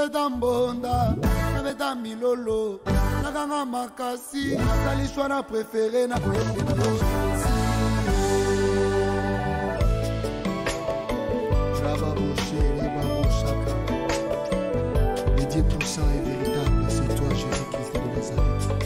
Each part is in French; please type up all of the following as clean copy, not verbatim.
nabeta mbonda nabeta milolo nakanga makasi nasalishwa na préféré na koyende na yo Java Boshe Ribabo Chaka le Dieu puissant et véritable c'est toi Jésus-Christ de Nazareth.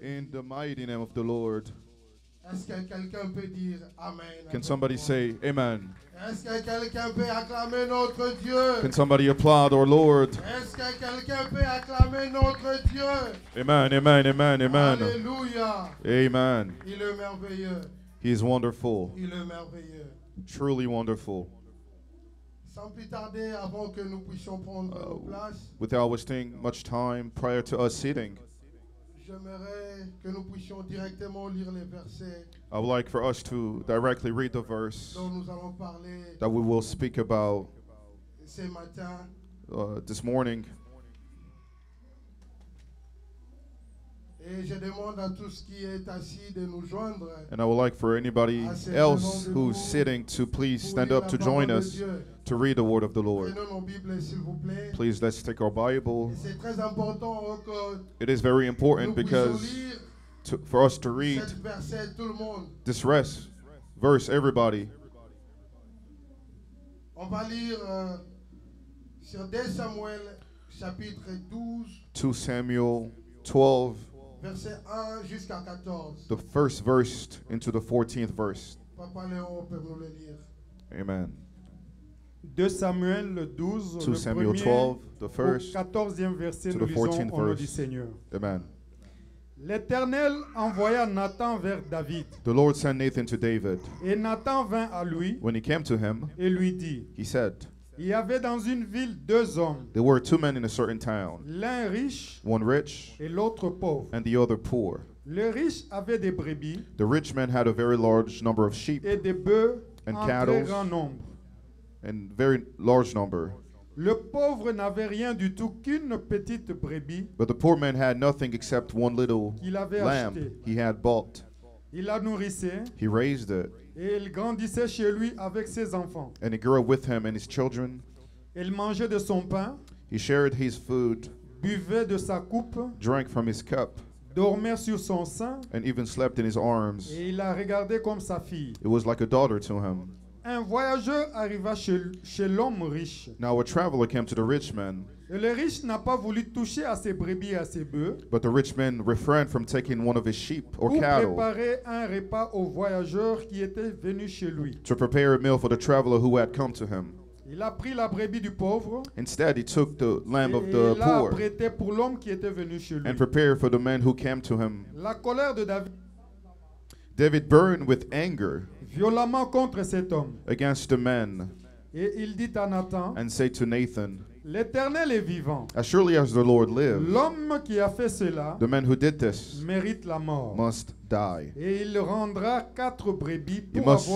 In the mighty name of the Lord. Est-ce que quelqu'un peut dire Amen? Can somebody say Amen? Est-ce que quelqu'un peut acclamer notre Dieu? Can somebody applaud our Lord? Est-ce que quelqu'un peut acclamer notre Dieu? Amen, amen, amen, amen. Alléluia. Amen. Il est merveilleux. He is wonderful, Il est merveilleux. truly wonderful. Sans plus tarder, avant que nous puissions prendre nos places, Without wasting much time prior to us sitting, j'aimerais que nous puissions directement lire les versets I would like for us to directly read the verse dont nous allons parler that we will speak about ce matin. this morning. Et je demande à tous qui est assis de nous joindre And I would like for anybody else who's sitting to please stand up to join us to read the word of the Lord. Prenons nos Bibles, s'il vous plaît. Please, let's take our Bible. Et c'est très important que It is very nous important puissions because lire for us to read cette verset, tout le monde. this verse, everybody. On va lire sur 2 Samuel chapitre 12, 2 Samuel 12, verset 1 jusqu'à 14. the first verse into the 14th verse. Papa Léon peut nous le lire. Amen. 2 Samuel 12, 2 le Samuel premier 12, the au first 14e verset, to nous the lisons 14th au nom du verse. Seigneur. Amen. L'Éternel envoya Nathan vers David. The Lord sent Nathan to David. Et Nathan vint à lui When he came to him, et lui dit, he said, il y avait dans une ville 2 hommes, there were 2 men in a certain town, l'un riche one rich et l'autre pauvre. and the other poor. Le riche avait des brebis The rich man had a very large number of sheep et des bœufs And en cattle. très grand nombre. and very large number. Le pauvre n'avait rien du tout qu'une petite brebis But the poor man had nothing except one little qu'il avait lamb achetée. he had bought. Il la nourrissait He raised it, et il grandissait chez lui avec ses enfants. and it grew up with him and his children. Il mangeait de son pain, He shared his food, buvait de sa coupe, drank from his cup, dormait sur son sein and even slept in his arms. et il la regardait comme sa fille. It was like a daughter to him. Un voyageur arriva chez l'homme riche. Now a traveler came to the rich man, Et le riche n'a pas voulu toucher à ses brebis et à ses bœufs but the rich man refrained from taking one of his sheep or pour cattle préparer un repas au voyageur qui était venu chez lui. to prepare a meal for the traveler who had come to him. Il a pris la brebis du pauvre Instead, he took the lamb of et the l'a poor prêté pour l'homme qui était venu chez lui. and prepared for the man who came to him. La colère de David David burned with anger violemment contre cet homme. against the man Et il dit à Nathan, and said to Nathan, l'Éternel est vivant. as surely as the Lord lives, L'homme qui a fait cela the man who did this mérite la mort. must die. Et il rendra 4 brebis He pour must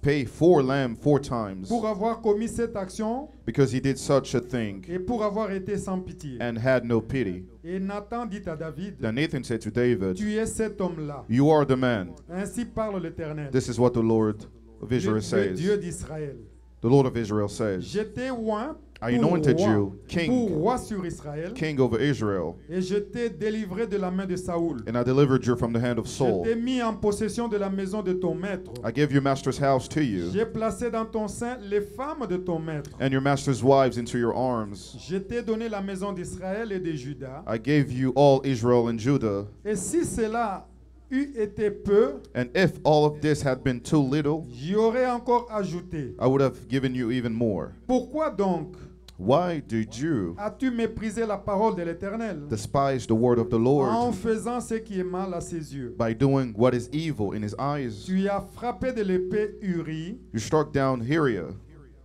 pay 4 lambs 4 times avoir commis cette action because he did such a thing et pour avoir été sans pitié. and had no pity. Et Nathan dit à David, Then Nathan said to David, tu es cet homme-là. you are the man. Ainsi parle l'Éternel, This is what the Lord of le Israel says. Dieu d'Israël. The Lord of Israel says, Je t'ai oint I anointed pour you king, roi sur Israël, king over Israel, et je t'ai délivré de la main de Saoul. and I delivered you from the hand of Je Saul. t'ai mis en possession de la maison de ton maître. I gave your master's house to you, J'ai placé dans ton sein les femmes de ton maître. and your master's wives into your arms. Je t'ai donné la maison d'Israël et de Juda. I gave you all Israel and Judah. Et si cela eût été peu, And if all of this had been too little, j'y aurais encore ajouté. I would have given you even more. Pourquoi donc Why did you as-tu méprisé la parole de l'Éternel despise the word of the en Lord faisant ce qui est mal à ses yeux? by doing what is evil in his eyes? Tu as frappé de l'épée Uri, You struck down Uriah,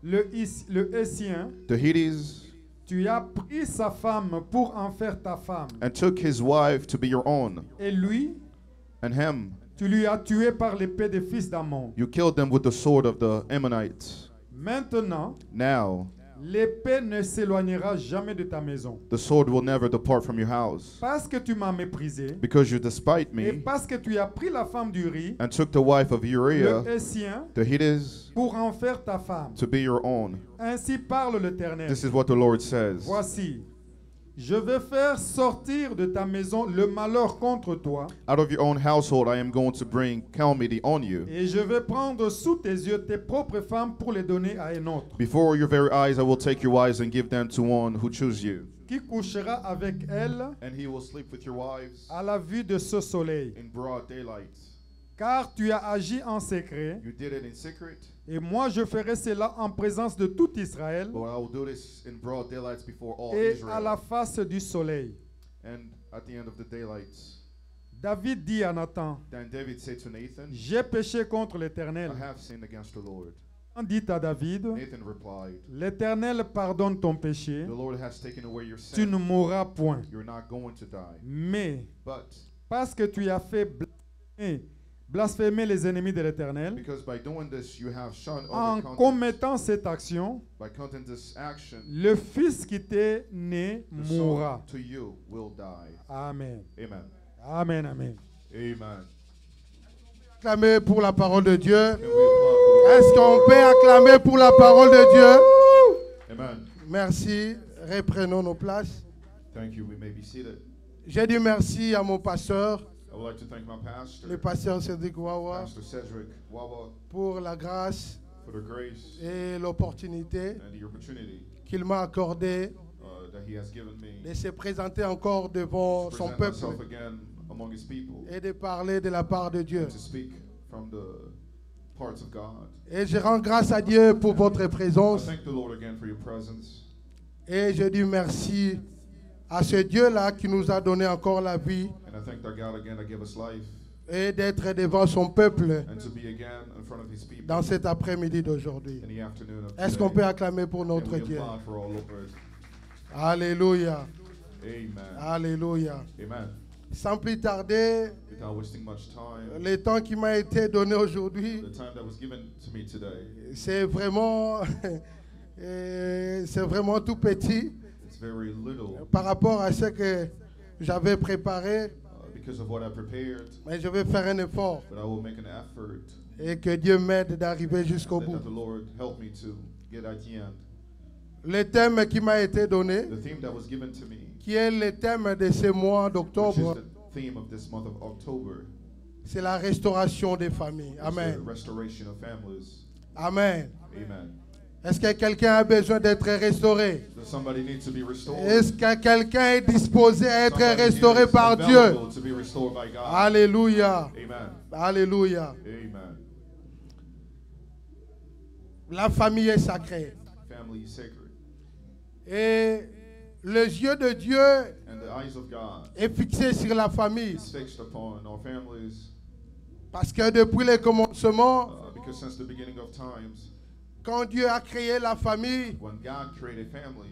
le Hessien. the Hittites, Tu as pris sa femme pour en faire ta femme. and took his wife to be your own. Et lui, And him, tu lui as tué par l'épée des fils d'Ammon. you killed them with the sword of the Ammonites. Maintenant, Now, l'épée ne s'éloignera jamais de ta maison. the sword will never depart from your house. Parce que tu m'as méprisé, Because you despite et me parce que tu as pris la femme d'Uri, and took the wife of Uriah, le Hessien, the Hittites, pour en faire ta femme. to be your own. Ainsi parle l'Éternel. This is what the Lord says. Voici, je vais faire sortir de ta maison le malheur contre toi, Out of your own household, I am going to bring calamity on you. et je vais prendre sous tes yeux tes propres femmes pour les donner à un autre, Before your very eyes, I will take your wives and give them to one who chooses you. qui couchera avec elles And he will sleep with your wives à la vue de ce soleil. in broad daylight. Car tu as agi en secret, You did it in secret, et moi je ferai cela en présence de tout Israël but I will do this in broad daylight before all et Israel. à la face du soleil. And at the end of the daylight, David dit à Nathan, then David said to Nathan, j'ai péché contre I l'Éternel. have sinned against the Lord. Dit à David, Nathan replied, l'Éternel pardonne ton péché, the Lord has taken away your tu ne sin. mourras point. You're not going to die. Mais But parce que tu as fait blasphémer les ennemis de l'Éternel, because by doing this, you have shunned en other content. commettant cette action, By counting this action, le fils qui t'est né the mourra. son to you will die. Amen. Amen. Amen, amen. Amen. Acclamer pour la parole de Dieu. Can we applaud for Est-ce qu'on peut acclamer pour la parole de Dieu? the Lord? Amen. Merci. Reprenons nos places. Thank you. We may be seated. J'ai dit merci à mon pasteur, I would like to thank my pastor, le pasteur Cédric Wawa, Pastor Cedric Wawa, pour la grâce for the grace et l'opportunité and the opportunity qu'il m'a accordée that he has given me de se présenter encore devant to son present peuple myself again among his people et de parler de la part de Dieu. and to speak from the parts of God. Et je rends grâce à Dieu pour votre I présence thank the Lord again for your presence. et je dis merci à ce Dieu-là qui nous a donné encore la vie And I thank our God again that gave us life et d'être devant son peuple and to be again in front of his people dans cet après-midi d'aujourd'hui. in the afternoon of Est-ce qu'on today. peut acclamer pour And notre we Dieu? applaud for our Lord. Alléluia. Amen. Alléluia. Amen. Sans plus tarder, Without wasting much time, le temps qui m'a été donné aujourd'hui, the time that was given to me today, c'est vraiment, c'est vraiment tout petit it's very little par rapport à ce que j'avais préparé, because of what I prepared, mais je vais faire un effort but I will make an effort et que Dieu m'aide d'arriver jusqu'au bout. that the Lord help me to get at the end. Le thème qui m'a été donné, The theme that was given to me, qui est le thème de ce mois which is d'octobre, the theme of this month of October, c'est la restauration des familles. is Amen. the restoration of families. Amen. Amen. Est-ce que quelqu'un a besoin d'être restauré? Does somebody need to be restored? Est-ce que quelqu'un est disposé à être Somebody restauré is par Dieu? available to be restored by God. Alléluia. Amen. Alléluia. Amen. La famille est sacrée. Family family is sacred. Et les yeux de Dieu And the eyes of God est fixé sur la famille. is fixed upon our families. Parce que depuis le commencement, Because since the beginning of times, quand Dieu a créé la famille, when God created family,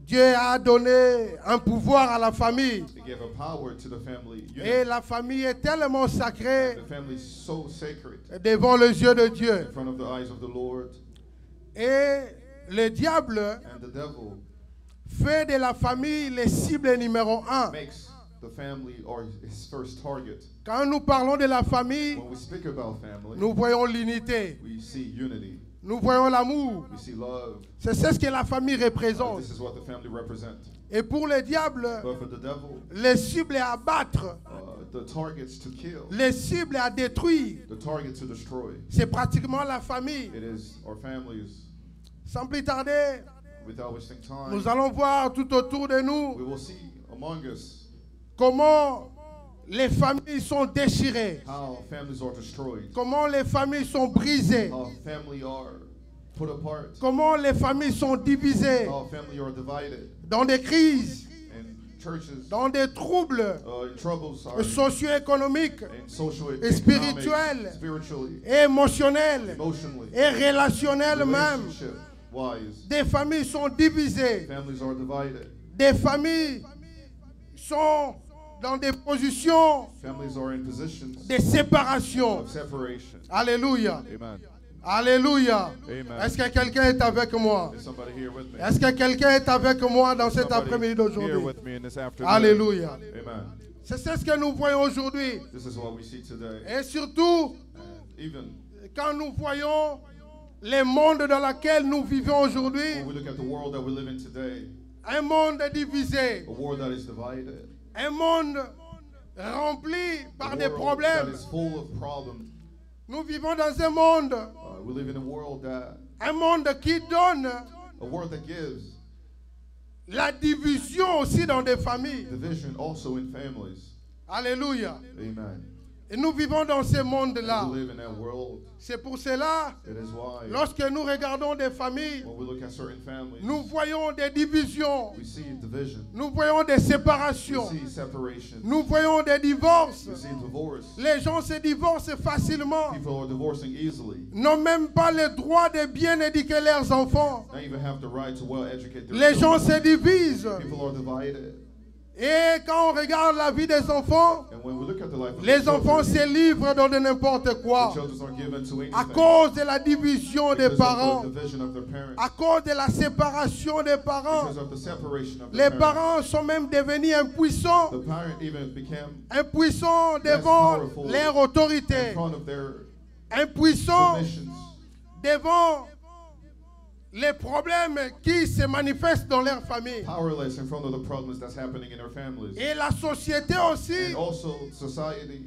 Dieu a donné un pouvoir à la famille. He gave a power to the family unit. Et la famille est tellement sacrée The family is so sacred devant les yeux de Dieu. in front of the eyes of the Lord. Et le diable And the devil fait de la famille les cibles numéro 1. makes the family or his first target. Quand nous parlons de la famille, When we speak about family, nous voyons l'unité, we see unity, nous voyons l'amour. we see love. C'est ce que la famille représente. This is what the family represents. Et pour le diable, But for the devil, les cibles à abattre, the targets to kill, les cibles à détruire, the target to destroy, c'est pratiquement la famille. it is our families. Sans plus tarder, Without wasting time, nous allons voir tout autour de we nous will see among us comment les familles sont déchirées, how families are destroyed, comment les familles sont brisées, how family are put apart, comment les familles sont divisées how family are divided, dans des crises, and churches dans des troubles in troubles are socio-économiques, and social, et spirituels, spiritually, et émotionnels emotionally, et relationnels même. relationship wise. Des familles sont divisées, Families are divided. des familles sont dans des positions Families are in positions de séparation. of separation. Alléluia. Amen. Alléluia. Amen. Est-ce que quelqu'un est avec moi? Is somebody here with me? Est-ce que quelqu'un est avec moi dans cet Somebody après-midi here d'aujourd'hui? with me in this afternoon. Alléluia. Amen. C'est ce que nous voyons aujourd'hui. This is what we see today. Et surtout, And even quand nous voyons le monde dans lequel nous vivons aujourd'hui, when we look at the world that we live in today, un monde divisé, a world that is divided, un monde rempli par a des world that problèmes. is full of problems. Nous vivons dans un monde We live in a world qui donne a world that gives la division aussi dans des familles. division also in families. Alléluia. Amen. Et nous vivons dans ce monde-là. We live in that world. C'est pour cela, It is why lorsque nous regardons des familles, when we look at certain families, nous voyons des divisions, we see division, nous voyons des we séparations, see separation, nous voyons des divorces. we see divorce. Les gens se divorcent facilement, People are divorcing easily. n'ont même pas le droit de bien éduquer leurs enfants. Not even have the right to well educate their Les gens children. se divisent. People are divided. Et quand on regarde la vie des enfants, And when we look at the life of les the enfants children, se livrent dans de n'importe the quoi. children are given to À anything cause de la division des because parents, of the division of their parents, à cause de la séparation des parents, because of the separation of les their parents. parents sont même devenus impuissants, The parent even became impuissants devant leur in autorité, front of their impuissants submissions, devant les problèmes qui se manifestent dans leur famille. powerless in front of the problems that's happening in their families. Et la société aussi And also society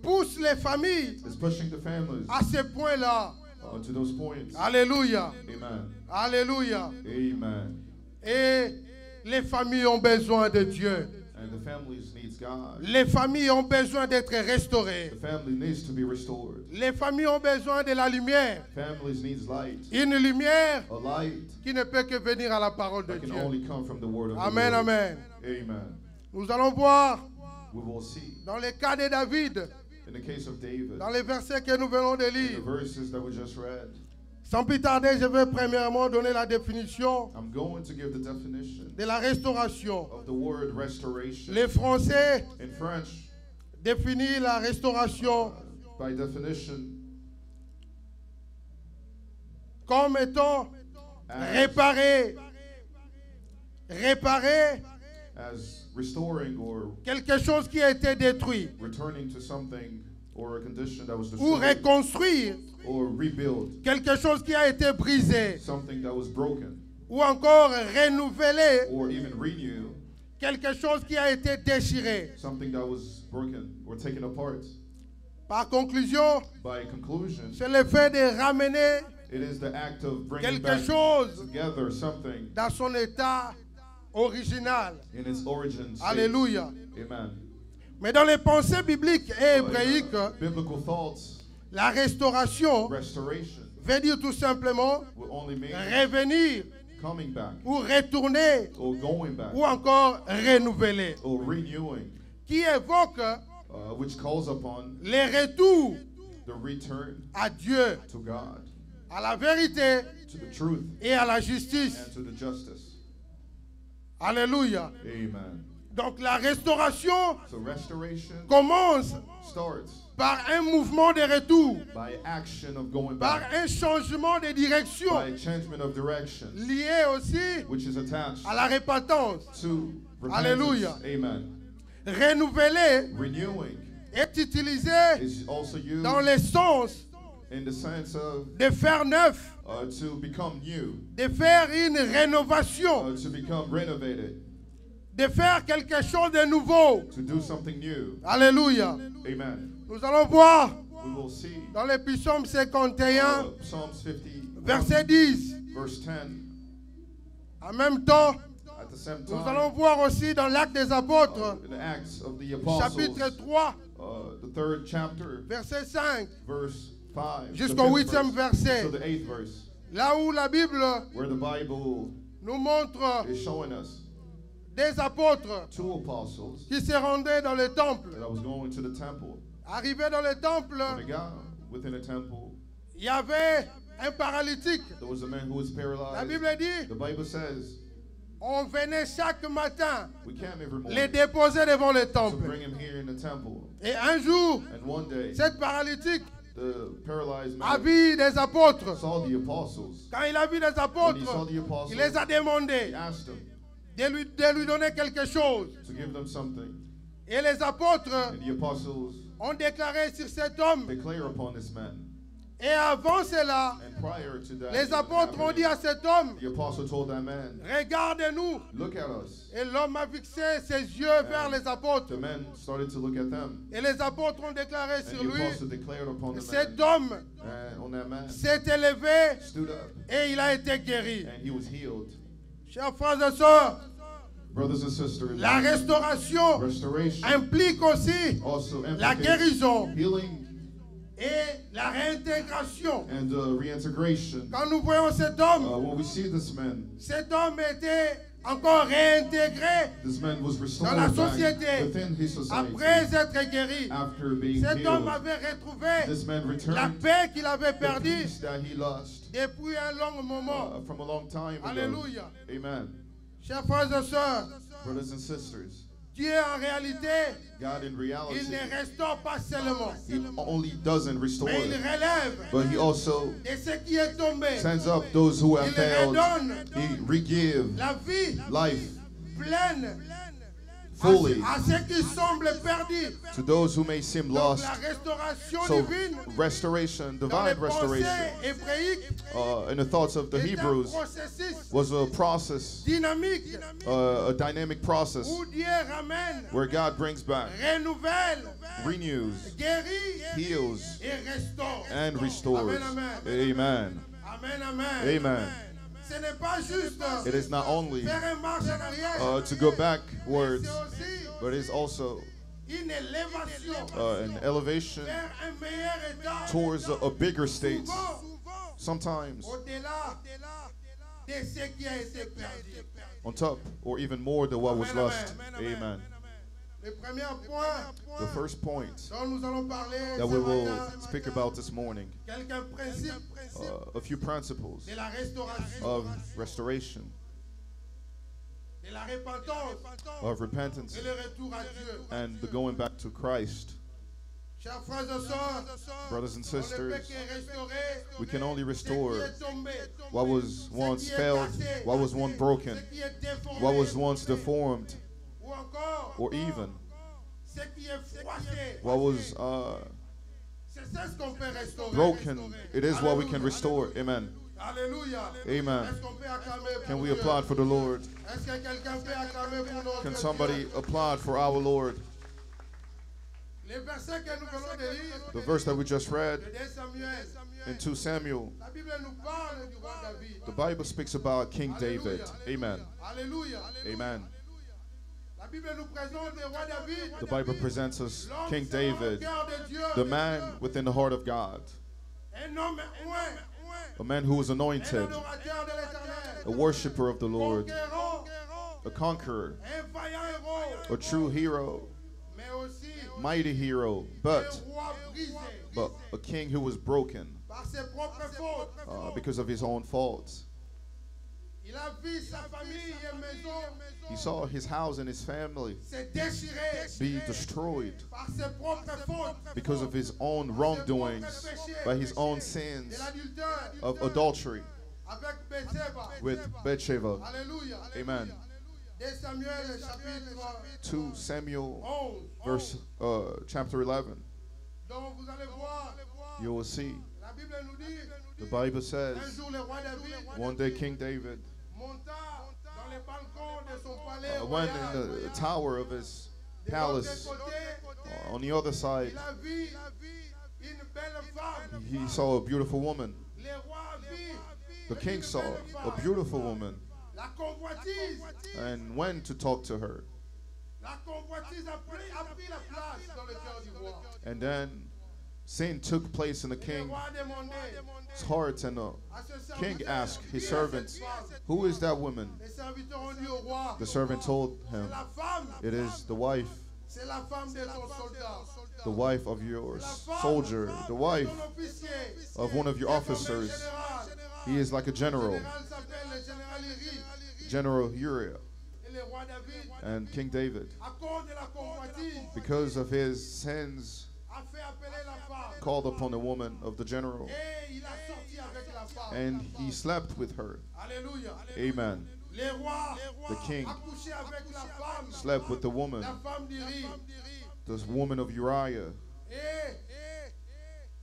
pousse les familles is pushing the families à ce point-là. to those points. Alléluia. Amen. Alléluia. Amen. Et les familles ont besoin de Dieu. And the families needs God. Les familles ont besoin d'être restaurées. The family needs to be restored. Les familles ont besoin de la lumière. Families needs light. Une lumière A light qui ne peut que venir à la parole de that can Dieu. only come from the word of Amen, the Lord. amen. Amen. Nous allons voir We will see dans le cas de David, in the case of David, dans les versets que nous venons de the lire. verses that we just read. Sans plus tarder, je vais premièrement donner la définition I'm going to give the definition de la restauration. of the word restoration. Les Français In French, définissent la restauration by definition, comme étant as, réparer. Réparer as restoring or quelque chose qui a été détruit. returning to something or a condition that was Ou destroyed, reconstruire or rebuild quelque chose qui a été brisé. something that was broken, Ou encore renouveler or even renew quelque chose qui a été déchiré. something that was broken or taken apart. Par conclusion, By conclusion, c'est le fait de ramener it is the act of bringing quelque back chose together something dans son état original. in its origin state. Alléluia. Amen. Mais dans les pensées bibliques et hébraïques, Biblical thoughts, La restauration Restoration veut dire tout simplement will only mean revenir coming back ou retourner or going back ou encore renouveler. or renewing, Qui évoque which calls upon les retours the return à Dieu, to God, à la vérité to the truth, et à la justice. and to the justice. Alléluia. Amen. Donc la restauration So restoration commence starts par un mouvement de retour, by action of going par back, un changement de direction by a changement of direction, lié aussi which is attached à la repentance. to repentance. Alléluia. Amen. Renouveler Renewing est utilisé is also used dans le sens in the sense of de faire neuf, to become new, de faire une rénovation, to become renovated, de faire quelque chose de nouveau. to do something new. Alléluia. Amen. Nous allons voir We will see dans le psaume 51, Psalms 50, verset 10. verse 10. En même temps, At the same nous allons time, voir aussi dans l'Acte des Apôtres, in the Acts of the Apostles, chapitre 3, the 3rd chapter, verset 5, verse 5, the jusqu'au 5th 8e verse, verset. to the 8th verse, Là où la Bible where the Bible nous montre is showing us des apôtres 2 apostles qui se rendaient dans le temple. that was going to the temple. Arrivés dans le temple, When they got within the temple, il y avait un paralytique. there was a man who was La paralyzed. Bible dit, The Bible says on venait chaque matin we came every les morning déposer devant le to temple. bring him here in the temple. Et un jour, And one day, cette paralytique the paralyzed a man vu des apôtres. saw the apostles. Quand il a vu des When he saw apôtres, the il apostles, les a he demandé asked them de lui donner quelque chose. to give them something. Et les apôtres And the apostles ont déclaré sur cet homme. declare upon this man. Et avant cela, And prior to that, les apôtres ont dit à cet homme, the apostle told that man, regarde-nous. look at us. Et l'homme a fixé ses yeux vers les apôtres. The man started to look at them. Et les apôtres ont déclaré And sur the lui, apostle declared upon the cet man, homme and on that man, s'est élevé stood up, et il a été guéri. and he was healed. Chers frères et sœurs, Brothers and sisters, la restauration restoration implique aussi also la implicates guérison healing et la réintégration. and reintegration. Quand nous voyons cet homme When we see this man était encore réintégré was dans la restored back société within his society après être guéri. after being Cet homme healed. avait retrouvé This man la returned paix qu'il avait the perdue peace that he lost depuis un long moment. from a long time ago. Alléluia. Amen. Chers frères et sœurs, Brothers and sisters, Dieu en réalité, God in il reality, ne restaure pas seulement, he only doesn't restore, mais il relève but he also de ce qui est tombé. sends up those who have Il failed. redonne He regives la vie life pleine fully à ceux qui semblent perdus. to those who may seem Donc lost. la restauration So divine restoration, dans les divine pensées restoration, hébraïques in the thoughts of the est un Hebrews processus was a process, dynamique a dynamic process où Dieu ramène, where God brings back, renouvelle, renews, guérit heals, et restaure. and restores. Amen, amen. Amen. Amen, amen. Amen. Ce n'est pas juste It is not only faire une marche en arrière, to go backwards, c'est aussi but it's also une élévation an elevation vers un meilleur état, towards a bigger state. souvent Sometimes au-delà de ce qui a été perdu. on top or even more than what was Amen, lost. amen. Amen. Le premier point The first point dont nous allons parler that ce we will matin, speak about this morning, quelques principes a few principles de la restauration, of restoration, de la repentance of repentance, et le retour à Dieu. and the going back to Christ. Chers frères et sœurs, Brothers and on ne peut sisters, que restaurer we can only ce qui restore est tombé, what was once failed, what was once broken, ce qui est déformé, what was once deformed, ou encore or even ce qui est froissé. what was C'est ça ce qu'on peut restaurer. broken. It is what we can restore. Amen. Alléluia. Amen. Est-ce qu'on peut acclamer pour Can we Dieu? applaud for the Lord? Est-ce que quelqu'un peut acclamer pour notre Can somebody Dieu? applaud for our Lord? Les versets que nous venons de lire, The verse that we just read de 2 Samuel, in 2 Samuel, la Bible nous parle du roi David. the Bible speaks about King David. Amen. Alléluia. Amen. La La Bible nous présente le roi David. The Bible presents us King David, Cœur de Dieu. the man within the heart of God, Un homme oint. a man who was Un anointed, adorateur de l'Éternel. a worshiper of the Lord, Conquérant. a conqueror, Un vaillant héros. a true hero, Mais aussi mighty hero, un but roi brisé. a king who was broken Par ses propres fautes. because of his own faults. Il a vu sa famille et maison He saw his house and his family se déchirer be destroyed par ses propres fautes. because of his own wrongdoings, by his own De sins l'adultère of adultery avec Bathsheba. with Bathsheba. Alléluia. Amen. 2 Samuel chapitre 2 Samuel 11. chapter 11. Donc vous allez voir, You will see. la Bible nous dit, The Bible says un jour le roi David one day King David monta dans les balcons de son palais went royal. in the tower of his De l'autre palace. côté, On the other side, il a vu une belle femme. he saw a beautiful woman. Le roi vit The king saw a beautiful woman la convoitise. and went to talk to her. La convoitise a pris la place dans le cœur du roi. And then sin took place in the Le king's roi demandait heart, and the à ce king serviteur, asked his qui est cette servants, femme? "Who is that woman?" Les serviteurs ont dit au roi, The servant told c'est him, la femme, "It is the wife, c'est la femme de ton soldat. the wife of your La femme soldier, the wife de ton officier. of one of your C'est comme un officers. général. He is like a Le general, général s'appelle le général Uri. General Uriah." Et le roi David, And King David, à cause de la convoitise, because of his sins, a fait appeler la femme. called upon the woman of the general, Et il a sorti avec la femme. and he slept with her. Alléluia. Amen. Le roi The king a couché avec la femme. slept with the woman, La femme d'Uri. the woman of Uriah. Et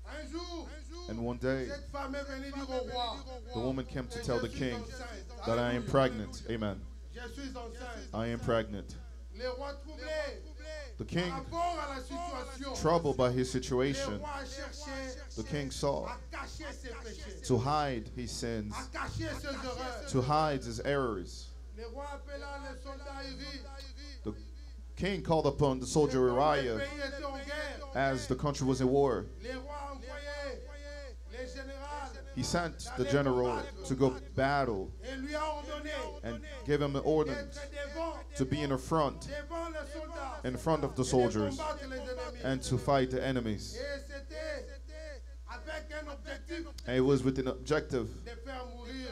un jour, And one day, cette femme est venue dire au roi, the woman came to tell the je suis king enceinte. that I am Alléluia. pregnant. Amen. Je suis enceinte. I am pregnant. Le roi troublé The par king, rapport à la situation. troubled by his Le situation, roi a cherché the king saw à cacher ses péchés, to hide his sins, à cacher ses erreurs. to hide his errors. Le roi appela le soldat Uri. The king called upon the soldier Le Uriah pays était en guerre. as the country was in war. Le roi a envoyé les généraux He sent the general to go battle et lui a ordonné and gave him an ordinance d'être devant, to be in the front, devant les soldats in front of the et de soldiers, combattre les ennemis. and to fight the enemies. Et c'était avec un objectif And it was with an objective de faire mourir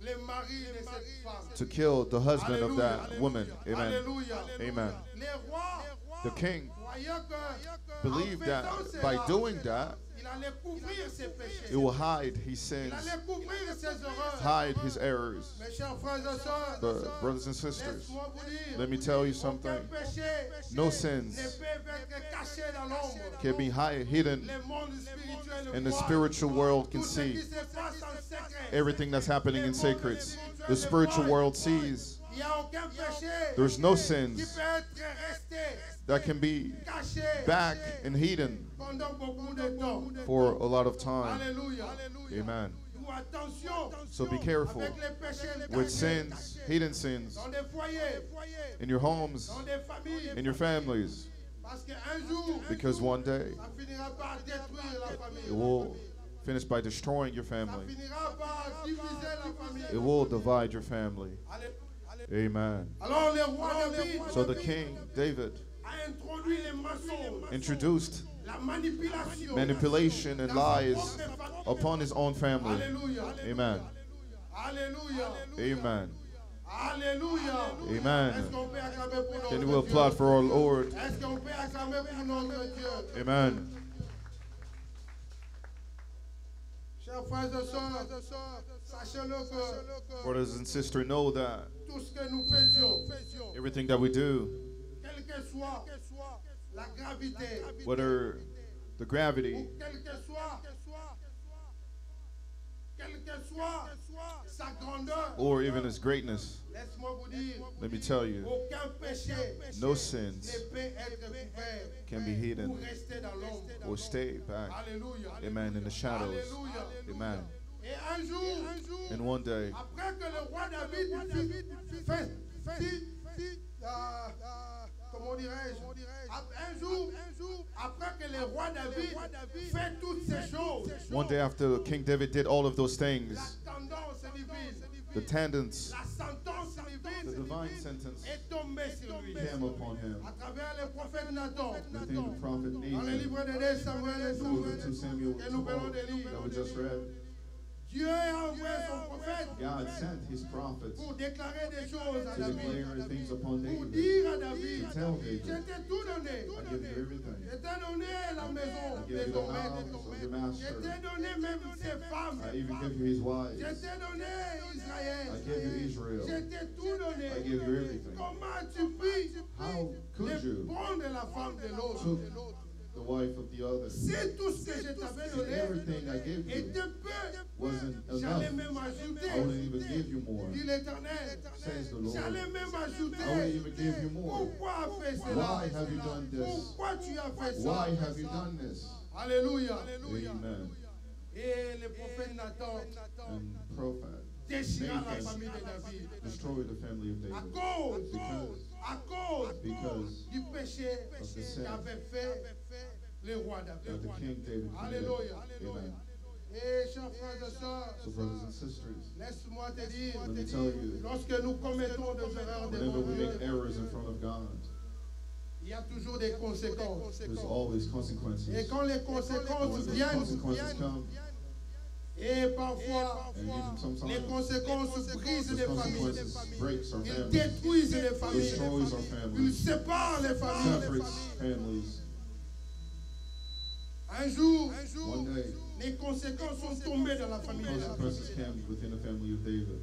le mari de cette femme. to kill the husband of Alléluia, that woman. Amen. Alléluia. Amen. Le roi The king croyait que believed en that faisant by cela, doing that, il allait couvrir ses péchés. it will hide his Il sins, allait couvrir ses erreurs. hide his errors. Mes chers frères et sœurs, The brothers and sisters, laisse-moi vous dire, let me tell you something. aucun péché No ne sins peut être caché dans l'ombre. can be hidden, Le monde spirituel and the voit spiritual world can tout ce see qui se passe en secret. everything that's happening in secrets. The spiritual world sees. Il n'y a aucun péché There's no qui sins peut être resté that can be caché back and hidden pendant beaucoup de temps. for a lot of time. Alléluia. Amen. Ou attention So be careful avec les péchés with cachés sins, hidden sins, dans des foyers, in your homes, dans des familles. in your families, Parce qu'un jour, because one day ça finira par détruire la famille. it will finish by destroying your Ça family. finira par diviser la famille. It will divide your family. Allez. Amen. Alors le roi David So the king, David, a introduit les mensonges, introduced la manipulation, manipulation and dans sa lies propre famille. upon his own family. Alléluia. Amen. Alléluia. Amen. Alléluia. Amen. Est-ce qu'on peut acclamer pour notre Can we Dieu? applaud for our Lord? Est-ce qu'on peut acclamer pour notre Dieu? Amen. Chers frères et sœurs, sachez-le que Brothers and sisters, know that tout ce que nous faisions, everything that we do, quelle que soit la gravité, whether the gravity, ou quelle que soit sa grandeur, or even its greatness, laisse-moi vous dire, let me tell you, aucun péché no ne sins peut être couvert can be hidden ou rester dans l'ombre. or stay back. Alléluia. Amen. In the shadows. Alléluia. Amen. Et un jour, And one day, après que le roi David comment dirais-je, un jour, après que le roi David fait toutes ces choses, One day after King David did all of those la things, tendance divine, the tendons, la sentence the divine divine sentence est tombée sur lui. came upon him. À travers le prophète Nathan, Within the prophet dans le Nathan, livre de 2 Samuel, the book of 2 Samuel que nous venons de lire, that we just read, Dieu a envoyé son prophète God sent his prophets pour déclarer des choses à to David, declare things upon pour David, dire à David, to tell David, je t'ai tout donné. I give you everything. Je t'ai donné la maison I de give you the ton house maître. of your Je master. t'ai donné même ses femmes. I even give you his Je wives. t'ai donné Israël. I give you Israel. Je t'ai tout donné. I give you everything. Comment tu puis How could you prendre la femme de l'autre? took the wife of the other? C'est tout ce que je t'avais If donné. everything I gave Et you de peu, wasn't j'allais enough, même ajouter. I wouldn't even give you more, Dit l'Éternel. says the Lord. J'allais même I ajouter. wouldn't even give you more. Pourquoi as fait cela? Why have you done this? Pourquoi tu as fait ça? Why have you done this? Alléluia. Amen. Et le prophète Nathan And prophet déchira la Nathan famille de David. destroyed the family of À David cause because du péché of the sin qu'avait fait le roi that David. the King David committed. Alléluia. Amen. Et chers frères et sœurs, So brothers and sisters, laisse-moi te dire, let me tell you, lorsque nous commettons des erreurs whenever devant we make Dieu, errors in front of God, il y a toujours des conséquences. there's always Et consequences. quand les And when conséquences those viennent, consequences come, et parfois and even les sometimes conséquences brisent those les familles, consequences breaks our ils families, détruisent les familles, destroys our ils families, séparent les familles. separates families. Un jour, One day, les conséquences sont tombées dans la famille de David. consequences came within the family of David.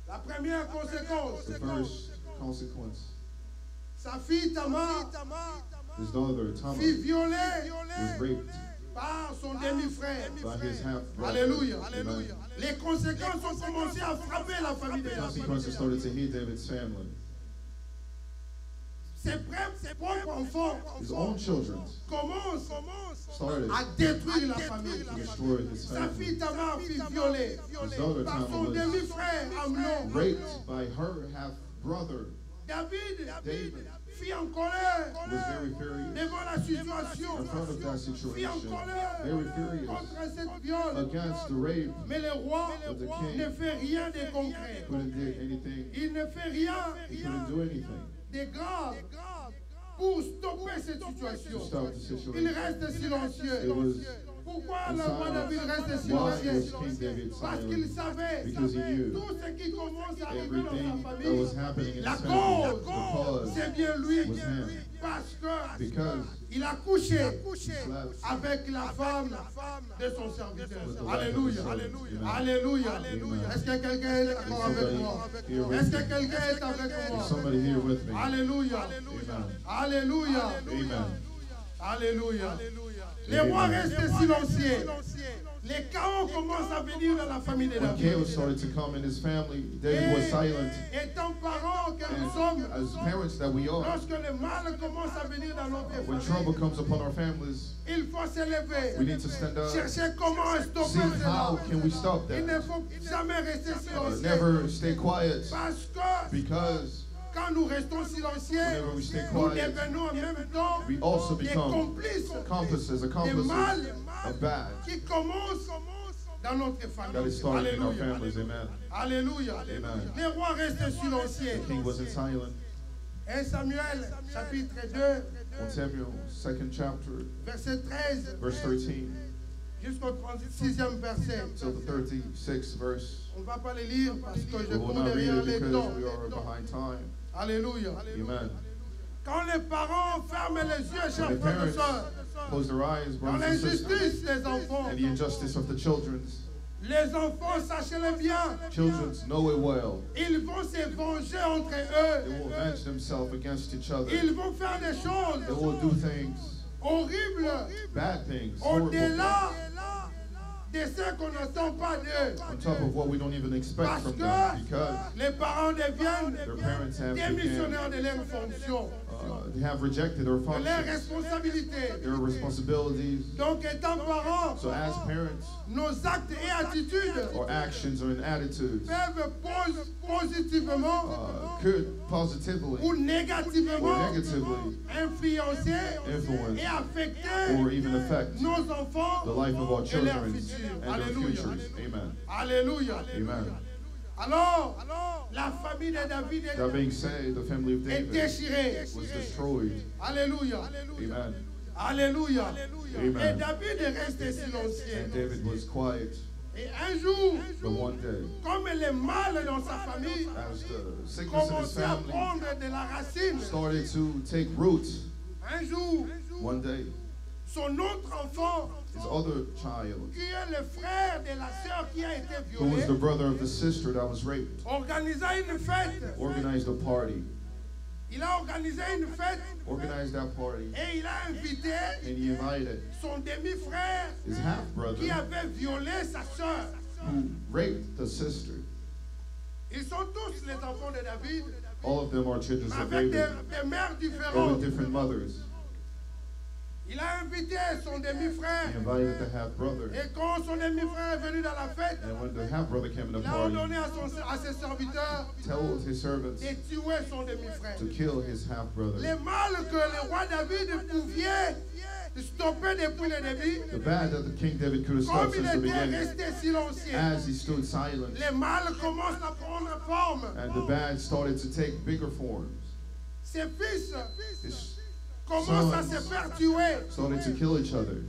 La première conséquence, The first consequence, sa fille Tamar his daughter Tamar fut violée was raped par son demi-frère. by his half-brother. Alléluia. Amen. Les conséquences ont commencé à frapper la famille de David. Consequences started to hit David's family. Ses propres enfants His own children commencent started à détruire la to famille. destroy his Sa family. fille Tamar fut violée His daughter par Tamar son was demi-frère Amnon. raped by her half-brother. David David fut en colère was very furious devant la situation. in front of that Fut en situation, colère very furious contre cette viol. against the rape. Mais le roi But the king ne fait rien de concret. couldn't do anything. Il ne fait rien He couldn't do anything de grave pour stopper cette to situation. stop the Il situation. reste It silencieux. was Pourquoi le roi David reste why was silencieux? King David Parce qu'il silent? savait Because he knew tout ce qui commence à arriver dans everything sa that famille. was happening in La his family. The cause, c'est cause bien lui. was him. Parce que Because il a couché he slept avec la femme de son serviteur. with the wife of his Alléluia. servant. Amen. Alléluia. Amen. Est-ce que quelqu'un est d'accord avec moi? Here with Est-ce que me. quelqu'un est avec Is moi? somebody here with me? Alléluia. Amen. Alléluia. Amen. Alléluia. Les rois restent silencieux. Les chaos commencent à venir dans la famille de When David. chaos started to come in his family, David was silent. Étant parents que nous And sommes, as parents that we are, lorsque le mal commence à venir dans notre when trouble famille, comes upon our families, il faut se lever. we need to stand up. Chercher comment See stopper how cela. can we stop Il ne that? faut jamais rester silencieux. Never stay quiet, Parce que because quand nous restons silencieux, whenever we stay nous quiet, devenons en même temps we also des become complices accomplices of bad qui commencent dans notre that famille. is starting in our Alléluia. families. Amen. Alléluia. Amen. Les rois restent silencieux. The king wasn't silent. 1 Samuel, chapitre 2, 1 Samuel, 2nd chapter, verset 13 verse 13, jusqu'au 36e verset. till the 36th verse. On ne va pas les lire parce que je We will cours not read derrière it les because temps. we are behind time. Alléluia. Amen. Quand les parents ferment les yeux, When chers the frères et parents sœurs, close their eyes, dans brothers and sisters, l'injustice des enfants, and the injustice of the children, les enfants, sachez-le bien, children know it well. ils vont se venger entre They eux. will avenge themselves against each other. Ils vont faire des choses They will do things, horribles, bad things, horrible au-delà things, de ce qu'on n'attend pas d'eux. on top of what we don't even expect Parce from que them, because les parents deviennent their parents have become démissionnaires de leur fonction. they have rejected their de leurs functions, responsabilités. their responsibilities. Donc, étant parents, So as parents, nos actes et attitudes our actions or attitudes peuvent positivement could positively ou or négativement negatively influencer influence et affecter or even affect nos enfants the life of our et leurs children futurs. and their Alléluia. futures. Amen. Alléluia. Amen. Alors, la famille de David That being said, the family of est David déchirée. was destroyed. Alléluia. Amen. Alléluia. Et Amen. David est resté silencieux. And David was quiet. Et un jour, But one day, comme les mâles dans sa famille as the sickness in his commençaient à family prendre de la racine, started to take root, un jour, one day, son autre enfant, his other child, qui est le frère de la sœur qui a été who was violée, the brother of the sister that was raped, organisa une fête. organized a party. Il a organisé une fête Organized that party, et il a invité and he invited son demi-frère his half-brother qui avait violé sa sœur. who raped the sister. Ils sont tous les enfants de David, All of them are children of avec David, des mères but with différentes. different mothers. Il a invité son He demi-frère. invited the half-brother, Et quand son demi-frère est venu dans la fête, and when the half-brother came in the il a party, ordonné à ses serviteurs told his servants de tuer son demi-frère. to kill his half-brother. Les mal que le roi David pouvait stopper depuis le début, The bad that the King David could have comme stopped il since the était beginning, resté silencieux, as he stood silent, les mal commencent à prendre forme. and the bad started to take bigger forms. Ses fils His commencent à se faire tuer. started to kill each other.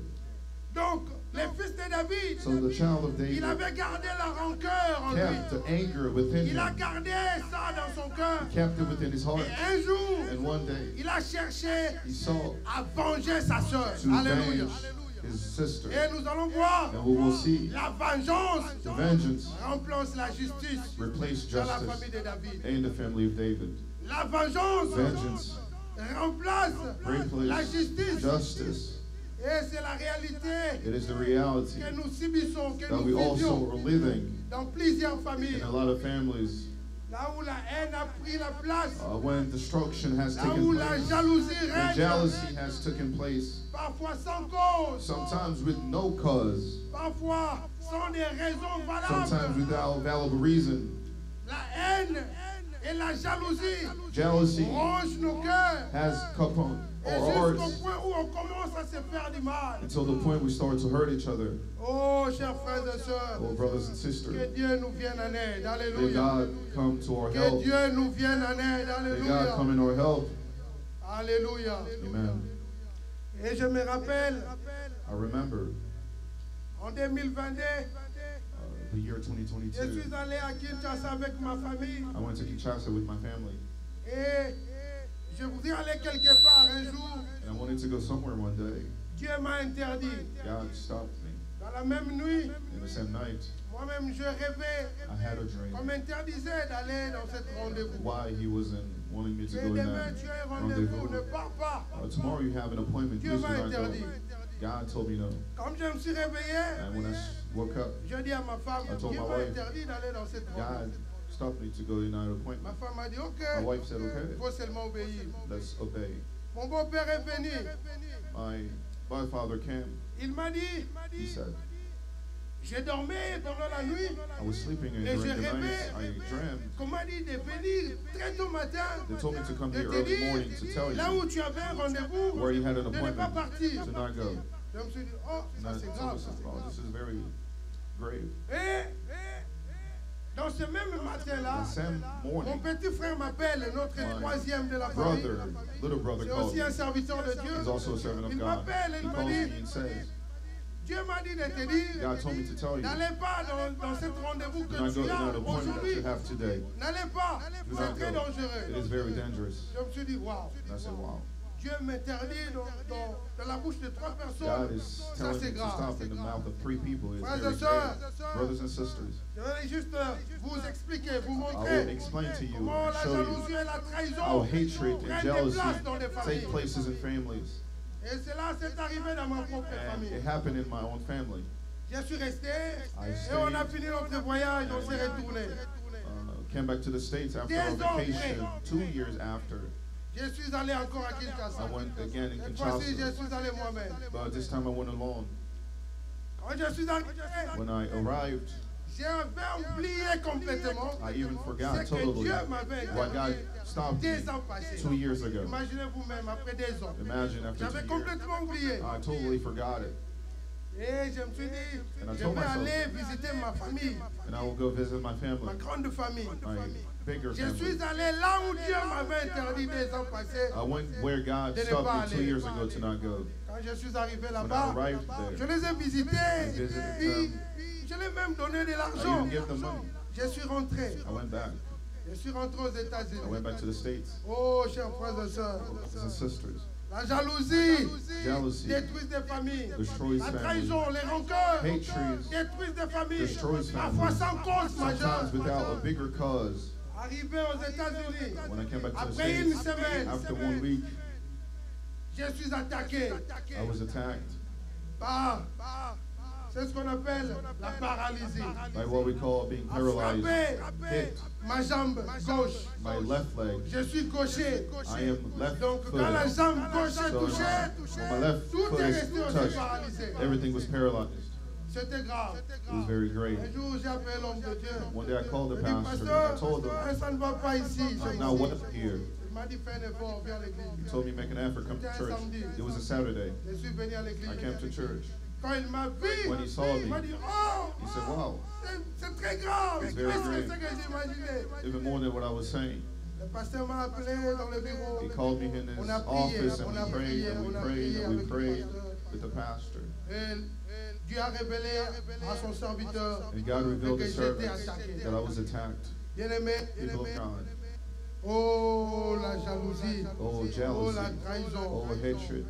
Donc, les fils de David, So the child of il David avait gardé la rancœur en kept lui. the anger within Il a him, gardé ça dans son cœur. kept it within his heart, Et un jour, and one day il a cherché he sought à venger sa sœur. to Alléluia. avenge his sister. Et nous allons voir, And we will see la vengeance the vengeance remplace la justice replace dans la justice famille de David. in the family of David. La vengeance Vengeance remplace la replace justice. justice. Et c'est la réalité It is the reality que nous subissons, que that nous we also vivions are living dans plusieurs familles. in a lot of families. Là où la haine a pris la place, When destruction has là taken où la place, jalousie when règne, jealousy has taken place, parfois sans cause, sometimes with no cause, parfois sans des raisons sometimes valables. without valuable reason. La haine et la jalousie Jealousy rongent nos cœurs has come on et our jusqu'au hearts point où on commence à se faire du mal. until the point we start to hurt each other. Oh, chers frères et sœurs, Oh, brothers and que sisters, Dieu nous vienne en aide. may Alléluia. God come to our Que help. Dieu nous vienne en aide. May God come Alléluia. in our help. Alléluia. Amen. Et je me rappelle, I remember en 2022, the year je 2022. suis allé à Kinshasa avec ma famille. I went to Kinshasa with my family, Et je voulais aller quelque part un jour. and I wanted to go somewhere one day. Dieu m'a interdit. God stopped me. Dans la même nuit, In the same night, moi-même, je rêvais I had a dream qu'on m'interdisait d'aller dans cet rendez-vous. why he wasn't wanting me to Et go in demain, that tu as un rendez-vous, ne rendezvous. pars pas. Tomorrow you have an appointment. Dieu Please do m'a not go. interdit. God told me no. Comme je me suis réveillé, And when I woke up, je dis à ma femme, I told Dieu my m'a wife, interdit d'aller dans cette God rendez-vous. stopped me to go in that Ma appointment. femme m'a dit, ok, My wife said, okay, il faut seulement obéir. let's obey. Mon beau-père est venu. My father came. Il m'a dit, He said, j'ai dormi pendant la nuit. I was sleeping and Et during je the night rêvais I dreamed. qu'on m'a dit de venir très tôt matin. They told me to come De here te early dire, morning to tell là you où tu avais un rendez-vous, where you had an de ne pas appointment partir. to not go. Je me suis dit, oh, And ça I c'est told grave. myself, oh, this is very grave. Et dans ce même matin-là, The same mon morning, petit frère m'appelle, notre My troisième de la famille. brother, little brother C'est called aussi me. un serviteur de Dieu. He's also a servant of Il God. m'appelle, He il m'a calls me dit, and says, Dieu m'a dit de te dire, God told me to tell you, n'allez pas dans cet rendez-vous do que not go tu to as that appointment that aujourd'hui. you have today. N'allez pas, Do c'est not très go. It dangereux. is very dangerous. Je me suis dit, waouh, And I said, wow. Dieu m'interdit dans la bouche de 3 God personnes. is Ça telling c'est me to grave. stop in the mouth of 3 people. It's Frères very et sœurs, grave. Brothers and sisters, je vais juste vous expliquer, vous I will montrer explain to you comment and la show you jalousie et la how trahison hatred and prennent des jealousy places dans des take familles. places in families. Et cela s'est arrivé dans ma propre And famille. it happened in my own family. Je suis resté I et on a fini notre voyage, on s'est retourné. Came back to the States after a vacation 2 years after. Je suis allé encore à Kinshasa. I went again in Cette fois-ci, je Kinshasa, suis allé moi-même. but this time I went alone. Quand je suis arrivé, When I arrived, j'avais oublié complètement I even forgot ce que totally Dieu m'avait what God interdit stopped me 2 ans passés. 2 years ago. Imaginez vous-même, après 2 ans. Imagine after J'avais 2 years, complètement oublié. I totally forgot it. Et je me suis dit, And I je told vais myself, aller visiter ma famille, And I will go visit my ma family, grande famille. my bigger Je family. suis allé là où Dieu m'avait interdit 2 ans passés. I went where God stopped me 2 years ago to not go. Quand je suis arrivé When I là-bas, arrived je there, les ai visités. visited Puis, them. je les ai même donné de I l'argent. even gave them money. Je suis rentré. I went back. Je suis rentré aux I États-Unis. went back to the States. Oh, chers frères et sœurs, Brothers and sisters, la jalousie jealousy détruit des familles. destroys La families. trahison, les rancœurs Hatred détruisent des familles. destroys Parfois families. sans cause majeure. Sometimes without a bigger cause. Arrivé aux États-Unis, When I came back to the après une States, semaine, after 1 week, je suis attaqué I was attacked par, c'est ce qu'on appelle la paralysie. by what we call being A paralyzed. frappé Hit ma jambe gauche. my left leg. Je suis gaucher. I am left Donc quand la footed. jambe gauche est So touchée, when my left tout foot est is resté aussi touched, paralysé. everything was paralyzed. C'était grave. It was very great. Un jour, j'ai appelé l'homme de Dieu. One day I called the Je dis, pastor and I pasteur, told him, ça ne va pas ici. I'm not welcome here. Il m'a dit, fais un effort, viens à He l'église. told me make an effort, come to church. It was a Saturday. Je suis venu à l'église. I came to church. Quand il m'a vu, When he saw il m'a me, dit, oh, he said, wow, c'est très grave. It's Plus very que grave. ce que j'imaginais. even more than what I was saying. Le pasteur m'a appelé dans le bureau. He called me in On his a prié, office and on a we prayed prié, and we on a prayed prié and we avec le prayed pasteur. with the pastor. Et Dieu a révélé à son serviteur And God revealed que to j'étais servants attaqué. that I was attacked. Bien-aimé, People of God. oh la jalousie, Oh, oh jealousy. la trahison. Oh, hatred.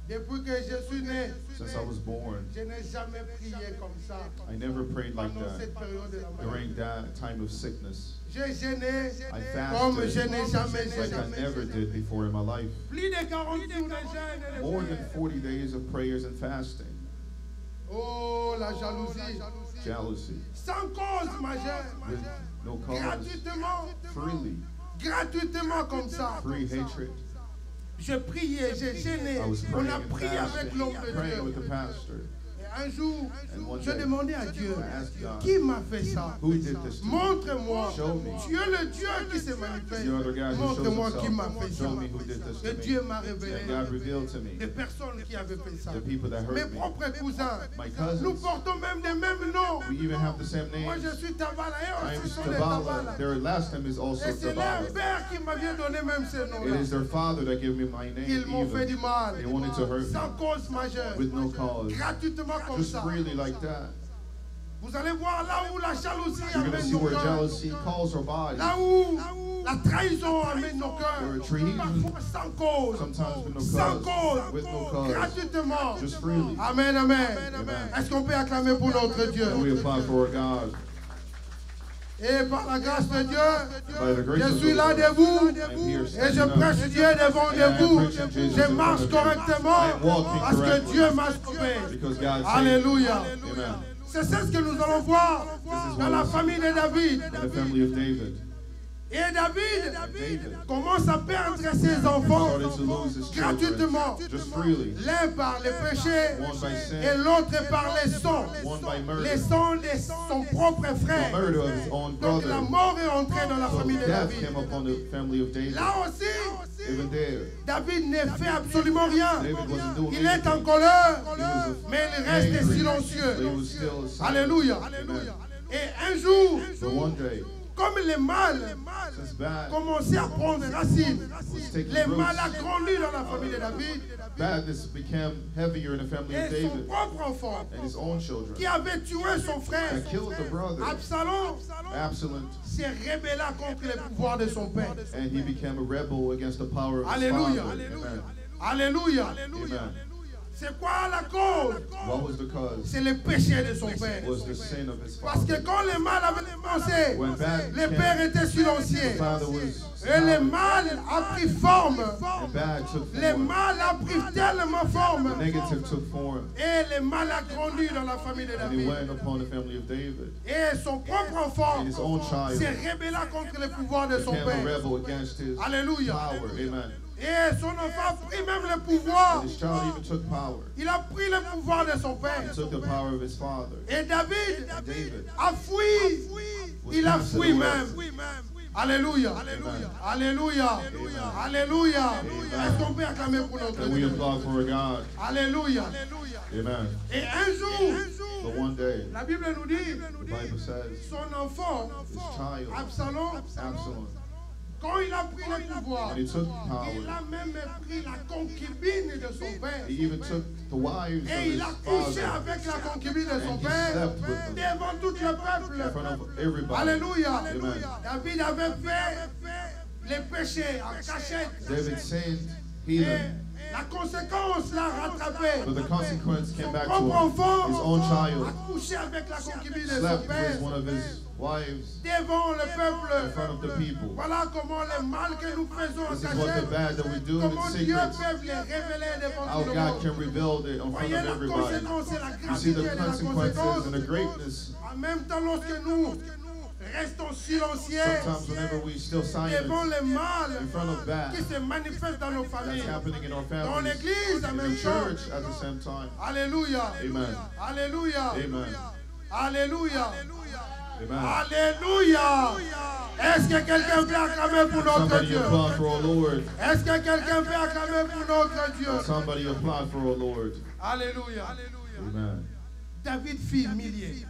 Depuis que je suis né, Since I was born, je n'ai jamais prié comme ça I never prayed like pendant that cette période de la maladie. during that time of sickness. J'ai gêné I comme je fasted n'ai jamais like I never did before in my life. Plus de 40 jours de jeûne et de More than prière. 40 days of prayers and fasting. Oh la jalousie, Jealousy. sans cause majeure, With no cause. gratuitement, Freely. gratuitement comme ça. Free hatred. Je priais, j'ai gêné. I was On praying a and prié avec l'homme fasting, de praying with Dieu. the pastor. Et un jour, And one je day, demandais à Dieu, I asked God, qui m'a fait ça? who did this to me? Montre-moi. Show me. Tu es le Dieu qui se manifeste. The other guy who shows Montre-moi qui m'a himself. fait ça. Show me who did this Et to Dieu me. m'a révélé And God revealed to me des personnes qui avaient fait ça. the people that Mes hurt me. propres cousins. My Nous cousins. portons même des mêmes noms. We even have the same Moi, names. je suis Tabala et I am aussi sont les Tabala. Tabala. Their last name is also Et c'est leur Tabala. père qui m'avait donné même ces It noms-là. is their father that gave me my name Ils m'ont fait du even. mal. They wanted to hurt Sans me cause majeure. with no cause. Gratuitement comme Just ça. freely like that. Vous allez voir là où la jalousie You're going to amène see nos where cœurs. jealousy calls our bodies. Là où la trahison amène nos Where cœurs. treason, Parfois sans cause. sometimes with no Sans cause. cause. With no cause. Gratuitement. Just freely. Amen, amen. Amen. Est-ce qu'on peut acclamer pour notre Dieu? And we apply for our God. Et par la grâce de Dieu, By the grace je of suis God, là debout. I'm here Et je standing up. prêche Dieu devant And I vous. preach Jesus Je in marche front of you. correctement I am walking parce que correctly. Dieu m'a sauvé. Because God saved me. Alléluia. Amen. C'est ce que nous allons voir dans la famille de David. In the family of David. Et David David commence à perdre ses enfants started to lose his children gratuitement. just freely. L'un par les péchés One by et sin, l'autre par les sons. one by murder. Les sons de son propre The frère. murder of his own Donc la brother. mort est entrée dans la So famille de death David. came upon the family of David. Là aussi, Even there, David ne fait absolument rien. David wasn't doing Il est en anything. colère, He was mais il reste angry, but he silencieux. was still silent. Alléluia. Amen. Et un jour, But one day, comme le mal since bad commençait à prendre racine, was taking le mal roots, a grandi dans la famille de David badness became heavier in the family of et son David propre enfant and his own children. qui avait tué son frère That killed the brother, Absalom Absalom, s'est rébellé contre le pouvoir de son père. and he became a rebel against the power of his Alléluia. father. Amen. Alléluia. Amen. C'est quoi la cause? What was the cause? C'est le péché de son père. Was the sin of his Parce que father. quand le mal avait commencé, When bad le came, père était the silencieux. father was Et le silent, mal a pris forme. and bad took Le form. mal a pris tellement forme. The negative took form, Et le mal a grandi dans la famille de and he David. went upon the family of David. Et son propre enfant And his own child s'est rébellé contre le pouvoir de son became a père. rebel against his Alléluia. power. Amen. Et son enfant a pris même le pouvoir. And his child even took power. Il a pris le pouvoir de son père. He took the power of his father. Et David David a fui. Il a fui même. Alléluia. Alléluia. Alléluia. Est-ce qu'on peut acclamer pour notre And we Dieu? applaud for God. Alléluia. Amen. Et un jour, But one day, la Bible nous dit, the Bible says, son enfant, his child, Absalom, Absalom, quand il a pris le pouvoir, when he took il power, a même pris la concubine de son père. he even took the wives of Et his il a couché father avec la concubine de son and he père slept with them devant tout le in peuple. front of everybody. Alléluia. Amen. David avait fait les péchés en cachette. David sinned, Et heathen, la conséquence l'a rattrapé. but the consequence came Son back to propre him. enfant His own a child couché avec la concubine de son slept with père one of his wives devant le in peuple. front of the people. Voilà comment le mal que nous faisons en This is what the cachette, bad that we do in comment Dieu secret, peut les révéler devant how tout le God monde. can reveal it in front Voyez of la everybody. conséquence et la You see gravité the de la consequences conséquence. and the greatness. En même temps, lorsque nous restons silencieux Sometimes whenever we still devant silent le mal in front of bad qui se manifeste dans nos that's familles, happening in our dans families, l'église en in même the temps. church at the same time. Alléluia. Amen. Alléluia. Amen. Alléluia. Amen. Alléluia. Est-ce que quelqu'un peut acclamer pour notre Somebody Dieu? applaud for our Lord. Est-ce que quelqu'un peut acclamer pour notre Dieu? Somebody applaud for our Lord. Alléluia. Amen. David fut humilié.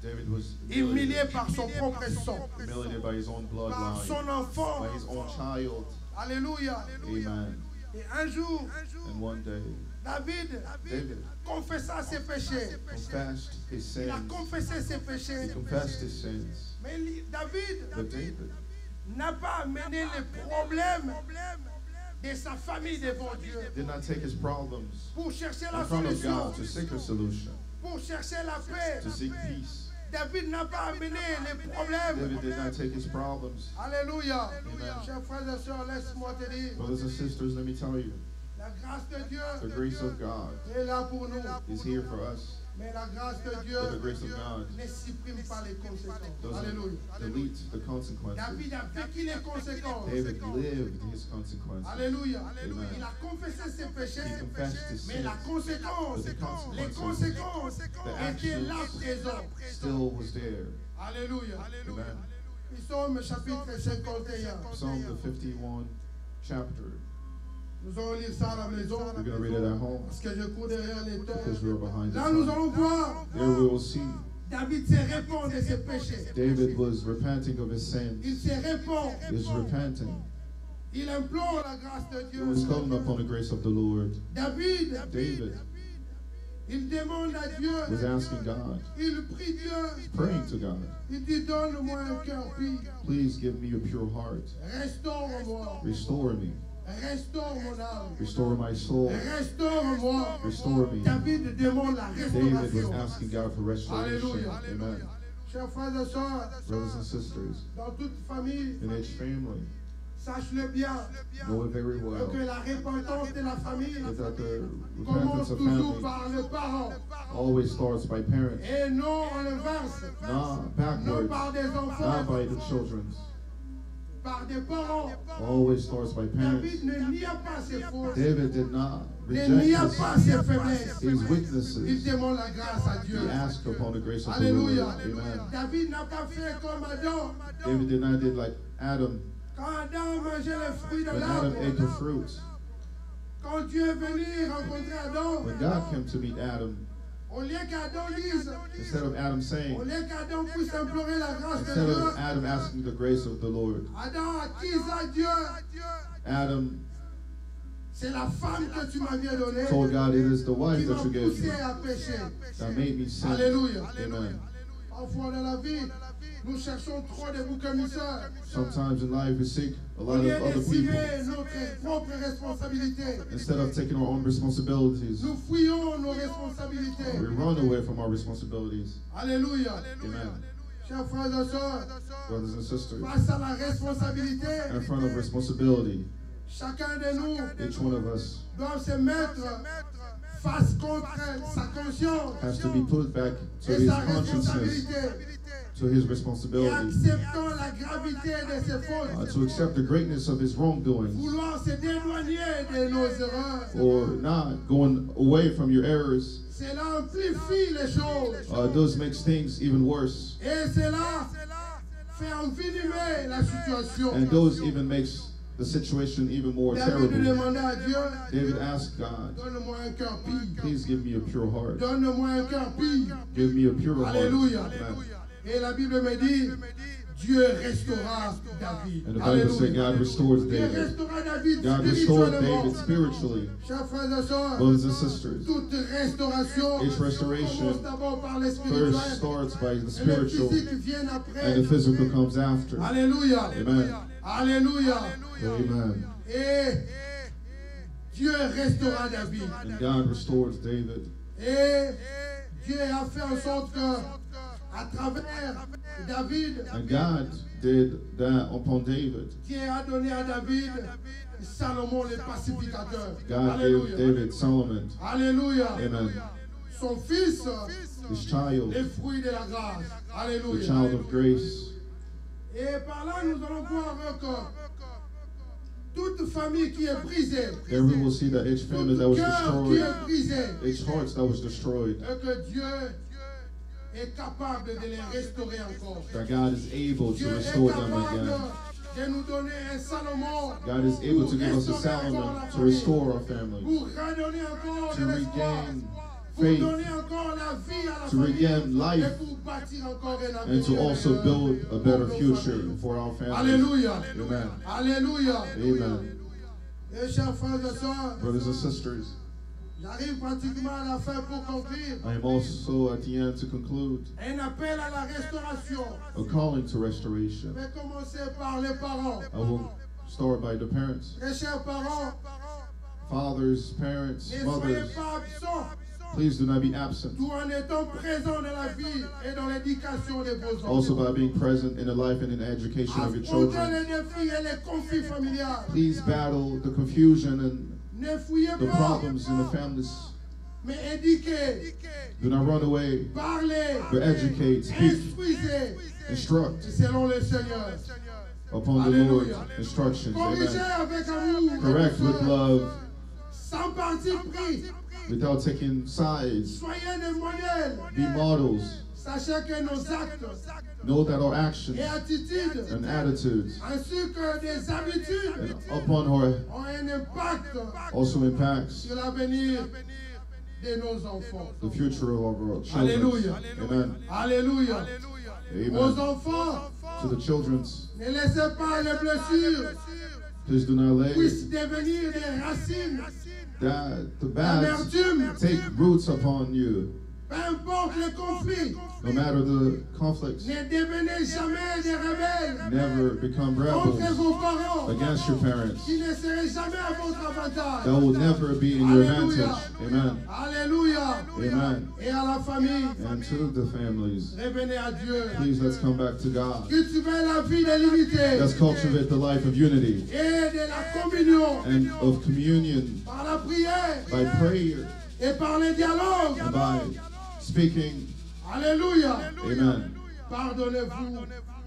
David was Humilié par son propre sang. humiliated by his own Par bloodline, son enfant. by his own child. Alléluia. Amen. Et un jour, And one day, David David confessa ses péchés. confessed his Il a sins. confessé ses He péchés. confessed his sins. Mais David But David n'a pas amené les problèmes de sa famille devant Dieu did not take his problems pour chercher la in front of solution, God to seek a solution, pour chercher la paix. to seek peace. David n'a pas amené les problèmes. David did not take his problems. Alléluia. Amen. Chers frères et sœurs, laisse-moi te dire, Brothers and sisters, let me tell you, la grâce de Dieu the grace of God est là pour nous. is here for us. Mais la grâce de Dieu But the grace of God ne supprime pas les conséquences. doesn't Alléluia. delete the consequences. David a vécu les conséquences. David lived his consequences. Alléluia. Amen. Il a confessé ses péchés. He confessed his Mais la sins, conséquence, but the les consequences, conséquences the étaient là actions présentes. still was there. Alléluia. Amen. Psaume chapitre 51. Psalm the 51 chapter. Nous allons lire ça à la maison. We're going to read it at home Parce que je cours derrière les because terres. we're behind the Là, nous sun. allons voir. There we will see David se répand de ses péchés. David was repenting of his Il sins. se répand. He was repenting. Il implore la grâce de He Dieu. was calling upon the grace of the Lord. David, David il demande à Dieu. was asking God, Il prie Dieu. praying to God, Il dit, donne-moi un cœur pur. please give me a pure heart. Restaure-moi. Restore me. Restaure mon âme. Restore my soul. Restaure-moi. Restore me. David demande la David was restauration. asking God for restoration. Alléluia. Amen. Chers frères et sœurs, Brothers and sisters, dans toute famille, in each family, sache-le bien, know it very well que la repentance de la famille that the commence repentance of toujours family par les parents always starts by parents, et non en l'inverse, not non backwards, par des not enfants, by the children. par des parents. Always starts by parents. David ne nia pas ses fautes, David did not ne reject nia pas ses faiblesses. his Il weaknesses. demande la grâce à Dieu. He asked upon the grace of the Lord. Alléluia. Amen. David n'a pas fait comme Adam. David did not did like Adam. Quand Adam mangeait les fruits de When Adam ate the l'arbre, fruit, quand Dieu est venu rencontrer Adam, when God came to meet Adam, au lieu qu'Adam dise, instead of Adam au saying, lieu qu'Adam puisse implorer la grâce de instead Dieu, of Adam asking the grace of the Lord, Adam accuse à Dieu, Adam c'est la femme que tu m'as bien donnée told God, it is the qui wife m'a that you gave poussé me à pécher. that made me sin. Alléluia. Amen. Parfois dans la vie, nous cherchons trop de boucs émissaires. Sometimes in life we seek a Au lot lieu of other d'estimer people. notre propre responsabilité, Instead of taking our own responsibilities, nous fuyons nos responsabilités. we run away from our responsibilities. Alléluia. Amen. Chers frères et sœurs, Brothers and sisters, face à la responsabilité, in front of responsibility, chacun de nous each one of us doit se mettre face contre sa conscience has to be put back to et his sa consciousness, responsabilité to his et responsibility, acceptant la gravité de ses fautes. to accept the greatness of his wrongdoings, Vouloir se dédouaner de nos erreurs. or not going away from your errors. Cela amplifie les choses. Does makes things even worse, Et cela fait envenimer la situation. and those even makes the situation even more David terrible. demandait à Dieu, David asked God, donne-moi un cœur pur. please give me a pure heart. Donne-moi un cœur pur. Give me a pure heart. Alléluia. Amen. Et la Bible me dit, Dieu restaura David. And the Bible said Alléluia. God restores Dieu David. restaura David God restored spirituellement. David spiritually. Chers frères et sœurs, Brothers and sisters, toute restauration each restoration commence d'abord par le first spirituel. starts by the Et le spiritual, physique vient and après. the physical comes after. Alléluia. Amen. Alléluia. Amen. Et Dieu restaura David. And God restores David. Et Dieu a fait en sorte que, à travers David, And God did that upon David. Dieu a donné à David Salomon le pacificateur. God gave Alléluia. David Solomon, Alléluia. amen, Son fils, his child, les fruits de la grâce. the Alléluia. child of grace. Et par là, nous allons voir que toute famille qui est brisée, There we will see that each family that tout was cœur qui destroyed, est brisé, each heart that was destroyed, et que Dieu est capable de les restaurer encore. that God is able Dieu to est restore them capable again. de nous donner un Salomon God is able to give us a pour restaurer encore Solomon la to famille, restore our families, pour redonner encore to de l'espoir, regain pour faith, donner encore la vie à la to famille, regain life, et pour bâtir encore un and avenir to also meilleur build a pour better nos future familles. for our families. Alléluia. Amen. Alléluia. Amen. Et chers frères et sœurs, Brothers and sisters, j'arrive pratiquement à la fin pour conclure. I am also at the end to conclude Un appel à la restauration. a calling to Je restoration. vais commencer par les parents. I will start by the parents, Mes chers parents, fathers, parents, ne soyez mothers. pas absents Please do not be absent. tout en étant présents dans la vie et dans l'éducation de vos Also enfants. by being present in the life and in the education of your Affrontez children. les défis et les conflits familiaux. Please battle the confusion and Ne fouillez the pas, problems in the families. mais éduquez, Do not run away, parlez, but educate, speak, instruisez instruct selon le Seigneur. upon the Lord's instructions. Corrigez Amen. avec amour, Correct with love, sans parti pris. without taking sides. Soyez des modèles. Be models. Sachez que nos actes Know that our actions et attitudes, and attitudes ainsi que des habitudes, and upon our ont un impact also impacts sur l'avenir de nos enfants. the future of our children. Alléluia. Amen. Alléluia. Aux Amen. enfants, To the children's, ne laissez pas les blessures please do not let puissent devenir des racines. that the bad L'amertume, take roots upon you. peu importe les conflits, No matter the conflicts, ne devenez jamais des rebelles never become contre rebels vos parents against your parents. qui ne seraient jamais à votre avantage. That will never be in your Alléluia. advantage. Amen. Alléluia. Amen. Et à la famille, And to the families, revenez à Dieu. please let's come back to God. Cultivez la vie de l'unité Let's cultivate the life of unity et de la communion and of communion par la prière by prayer et par le dialogue. and by speaking. Alléluia. Amen. Pardonnez-vous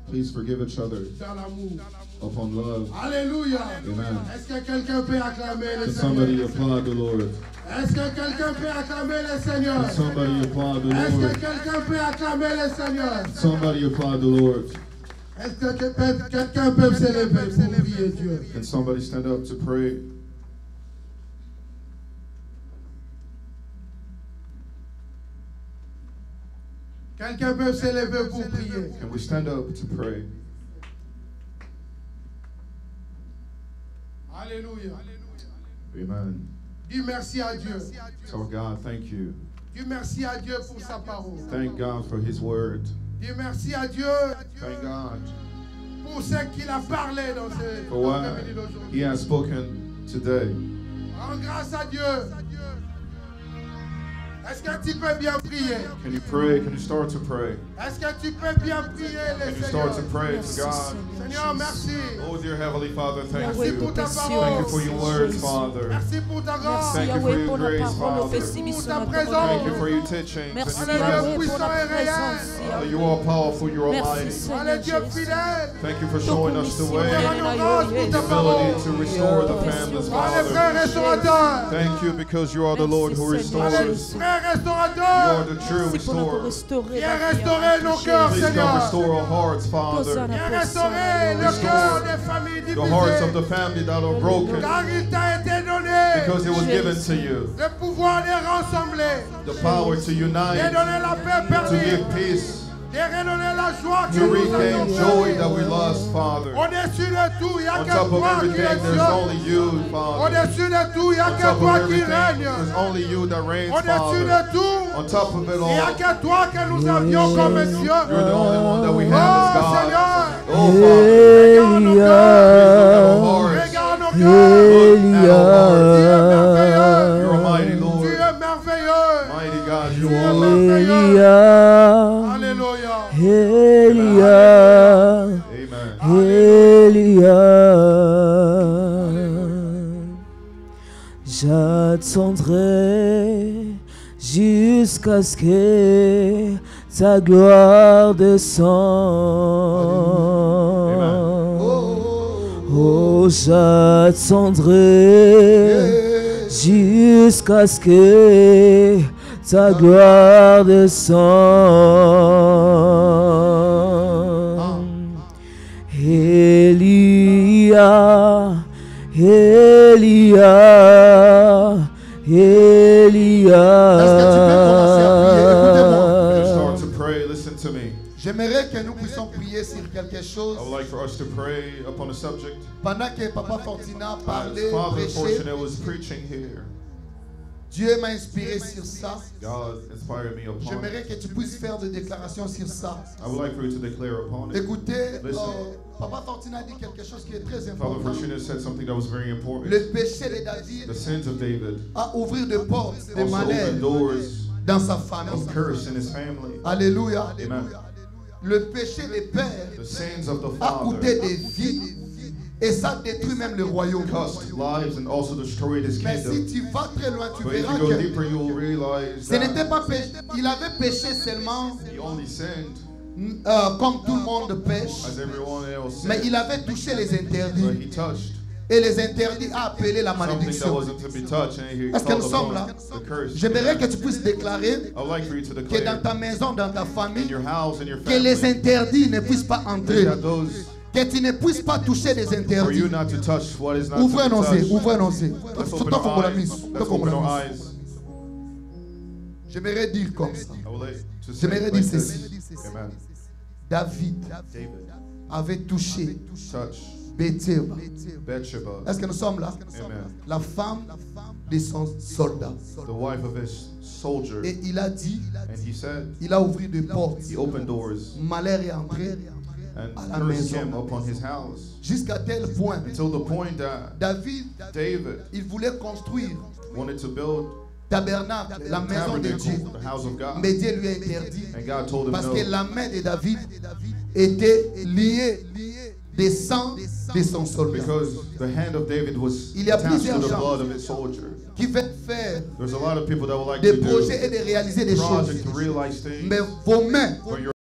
Please forgive each other dans l'amour. upon love. Alléluia. Amen. Est-ce que quelqu'un peut acclamer le Can somebody Seigneur? applaud the Lord? Est-ce que quelqu'un peut acclamer le Seigneur? Can somebody applaud the Est-ce que Lord? quelqu'un peut acclamer le Seigneur? Somebody applaud the Lord. Est-ce que quelqu'un peut se lever pour prier Dieu? Can somebody stand up to pray? Quelqu'un peut se lever pour prier? Can we stand up to pray? Alléluia. Amen. Dis merci à Dieu. Tell God, thank you. Dis merci à Dieu pour sa parole. Thank God for His word. Dis merci à Dieu Thank God pour ce qu'il a parlé dans ce for what après-midi d'aujourd'hui. He has spoken today. Rends grâce à Dieu. Est-ce que tu peux bien prier? Can you pray? Can you start to pray? Est-ce que tu peux bien prier le Can you Seigneur? start to pray to God? Seigneur, merci. Oh, dear Heavenly Father, thank Merci you. pour ta Thank parole. you for your words, Father. Merci pour ta grâce. Thank you for your grace, Father. Thank you for your teachings Merci and Dieu your Yahweh puissant pour la et réel. présence. You are powerful, you are Merci mighty. Seigneur Allez, Dieu Jésus. fidèle. Thank you for showing us the way, Rends grâce pour the ta parole. ability to restore the families, Allez, frère Father. restaurateur. Thank you because you are the Lord who Allez, restores. frère You are restaurateur. the true Merci pour nous restorer. restaurer. Viens restaurer nos cœurs, Please come Seigneur. restore our hearts, Father. Viens restaurer le cœur des familles The hearts of divisées. the family that are broken Car il t'a été donné because it was given to you. le pouvoir de rassembler, The power to de unite, donner la paix to perdue, give peace, de redonner la joie que to nous regain avons joy perdue. that we lost, Father. Au-dessus de tout, il n'y a On que top of toi qui everything, es there's Dieu. only you, Father. Au-dessus de tout, il n'y a On que top toi of qui everything, règne. there's only you that reigns, Au-dessus Father. de tout, On top of it il n'y a all, que toi que nous avions comme Dieu. you're the only one that we Oh have as God. Seigneur, Oh, Father, regarde nos cœurs, regarde nos cœurs. look at our Tu es hearts. merveilleux. You're a mighty Tu Lord, es merveilleux. mighty God, you Tu es are. merveilleux. Elia, Alléluia. Elia, Amen. j'attendrai jusqu'à ce que ta gloire descende. Oh, j'attendrai jusqu'à ce que ta gloire descende. Elia, Elia, Elia. Est-ce que tu peux commencer à prier? Écoutez-moi. Just start to pray, listen to me. J'aimerais que nous puissions prier sur quelque chose I would like for us to pray upon a subject. pendant que Papa Fortina As parlait, Father prêchait. Fortunate was preaching here, Dieu m'a inspiré sur ça. God inspired me upon J'aimerais it. que tu puisses faire des déclarations sur ça. I would like for you to declare upon it. Écoutez, Listen. Papa Fortina dit quelque chose qui est très Father important. Fortunate said something that was very important. Le péché de David The sins of David a ouvert des portes, des also malheurs opened doors dans sa famille. of curse in his family. Alléluia. Amen. Le péché des pères The sins of the a coûté father des vies et ça détruit même le royaume. cost lives and also destroyed his Mais si kingdom. tu vas très loin, tu But if verras you go que deeper, you will realize ce n'était that pas péché. Il avait péché seulement he only sinned comme tout le monde pêche, as everyone else mais sinned. il avait touché les But interdits. he touched Et les interdits a appelé la something that malédiction. wasn't to be touched, and he Est-ce que called nous sommes upon là? the curse. J'aimerais que tu puisses déclarer I would like for you to que dans declare ta maison, dans ta in famille, your house and your que les family interdits ne puissent pas entrer. that those Que tu ne puisses pas toucher les for you interdits. not to touch what is not to Ouvrez un be once, touched. ouvrez un once. Let's open our eyes. Let's open our eyes. J'aimerais dire comme ça. I would like to say J'aimerais like dire this. ceci. Amen. David David avait touché touched Bathsheba. Bathsheba. Est-ce que nous sommes là? Amen. La femme de son soldat. The wife of his soldier. Et il a dit, And he said, il a ouvert des portes. he opened doors Malheur est entré and à la curse maison. came upon his house. Jusqu'à tel point, Until the point that David, David il voulait construire wanted to build tabernacle, la maison de Dieu. tabernacle, the house of God. Mais Dieu lui a interdit. And God told him Parce no. que la main de David était liée des sangs de son soldat. Because the hand of David was Il y a attached to plusieurs the gens blood of his soldier. Qui veut faire There's a lot of people that would like des to projets et do de réaliser des choses. projects to realize things. Mais vos mains But your